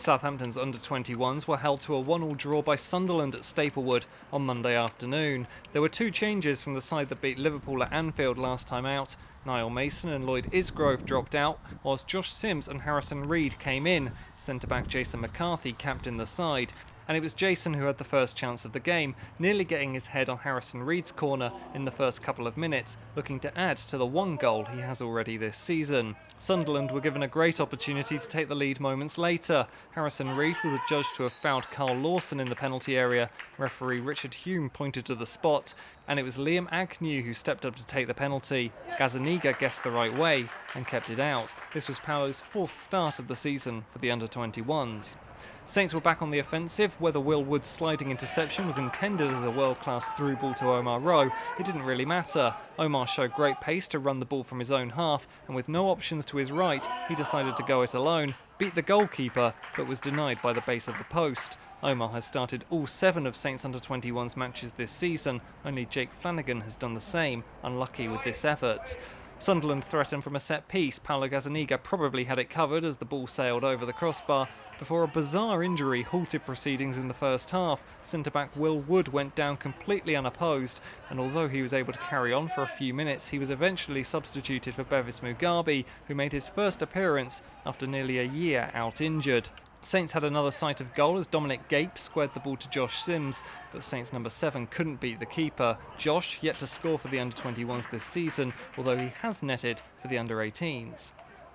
Southampton's Under-21s were held to a 1-1 draw by Sunderland at Staplewood on Monday afternoon. There were two changes from the side that beat Liverpool at Anfield last time out. Niall Mason and Lloyd Isgrove dropped out, whilst Josh Sims and Harrison Reed came in. Centre-back Jason McCarthy captained the side. And it was Jason who had the first chance of the game, nearly getting his head on Harrison Reed's corner in the first couple of minutes, looking to add to the one goal he has already this season. Sunderland were given a great opportunity to take the lead moments later. Harrison Reed was adjudged to have fouled Carl Lawson in the penalty area. Referee Richard Hume pointed to the spot, and it was Liam Agnew who stepped up to take the penalty. Gazzaniga guessed the right way and kept it out. This was Paolo's fourth start of the season for the Under-21s. Saints were back on the offensive. Whether Will Wood's sliding interception was intended as a world-class through ball to Omar Rowe, it didn't really matter. Omar showed great pace to run the ball from his own half, and with no options to his right, he decided to go it alone, beat the goalkeeper, but was denied by the base of the post. Omar has started all 7 of Saints Under-21s matches this season. Only Jake Flanagan has done the same, unlucky with this effort. Sunderland threatened from a set piece. Paolo Gazzaniga probably had it covered as the ball sailed over the crossbar before a bizarre injury halted proceedings in the first half. Centre-back Will Wood went down completely unopposed, and although he was able to carry on for a few minutes, he was eventually substituted for Bevis Mugabe, who made his first appearance after nearly a year out injured. Saints had another sight of goal as Dominic Gape squared the ball to Josh Sims, but Saints number 7 couldn't beat the keeper. Josh yet to score for the Under-21s this season, although he has netted for the Under-18s.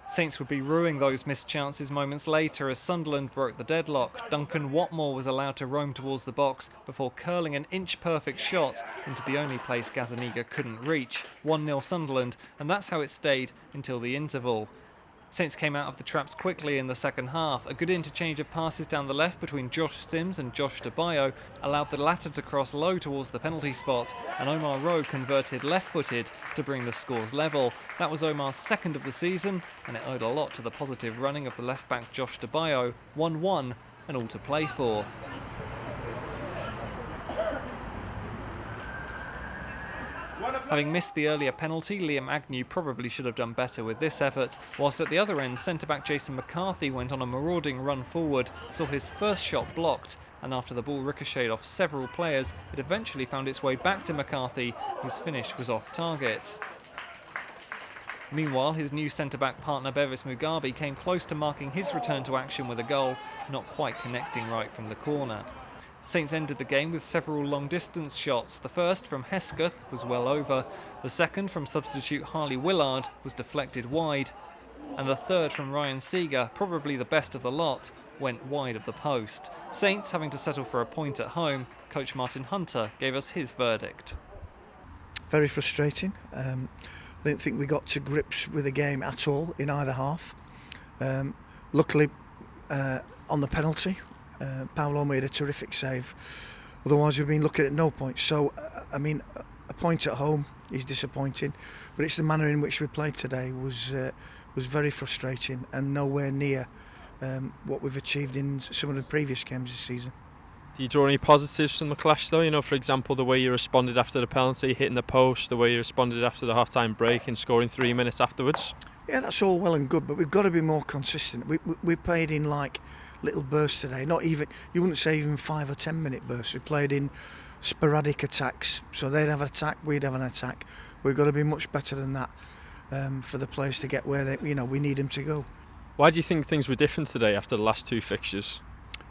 Saints would be ruining those missed chances moments later as Sunderland broke the deadlock. Duncan Watmore was allowed to roam towards the box before curling an inch-perfect shot into the only place Gazzaniga couldn't reach. 1-0 Sunderland, and that's how it stayed until the interval. Saints came out of the traps quickly in the second half. A good interchange of passes down the left between Josh Sims and Josh DeBayo allowed the latter to cross low towards the penalty spot, and Omar Rowe converted left-footed to bring the scores level. That was Omar's second of the season, and it owed a lot to the positive running of the left-back Josh DeBayo. 1-1 and all to play for. Having missed the earlier penalty, Liam Agnew probably should have done better with this effort, whilst at the other end, centre-back Jason McCarthy went on a marauding run forward, saw his first shot blocked, and after the ball ricocheted off several players, it eventually found its way back to McCarthy, whose finish was off target. Meanwhile, his new centre-back partner Bevis Mugabe came close to marking his return to action with a goal, not quite connecting right from the corner. Saints ended the game with several long-distance shots. The first from Hesketh was well over, the second from substitute Harley Willard was deflected wide, and the third from Ryan Seeger, probably the best of the lot, went wide of the post. Saints having to settle for a point at home. Coach Martin Hunter gave us his verdict. Very frustrating. I didn't think we got to grips with the game at all in either half. Luckily, on the penalty, Paolo made a terrific save. Otherwise, we've been looking at no points. So, I mean, a point at home is disappointing, but it's the manner in which we played today was very frustrating and nowhere near what we've achieved in some of the previous games this season. Do you draw any positives from the clash, though? You know, for example, the way you responded after the penalty, hitting the post, the way you responded after the half-time break and scoring 3 minutes afterwards. Yeah, that's all well and good, but we've got to be more consistent. We played in like little bursts today, not even, you wouldn't say even 5 or 10 minute bursts. We played in sporadic attacks, so they'd have an attack, we'd have an attack. We've got to be much better than that for the players to get where we need them to go. Why do you think things were different today after the last 2 fixtures?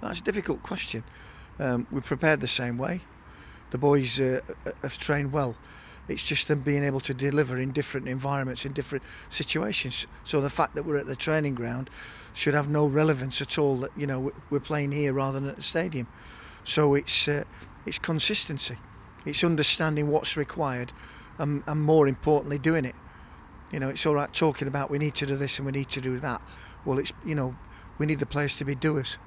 That's a difficult question. We prepared the same way. The boys have trained well. It's just them being able to deliver in different environments, in different situations. So the fact that we're at the training ground should have no relevance at all. That we're playing here rather than at the stadium. So it's consistency. It's understanding what's required, and more importantly, doing it. It's all right talking about we need to do this and we need to do that. Well, we need the players to be doers.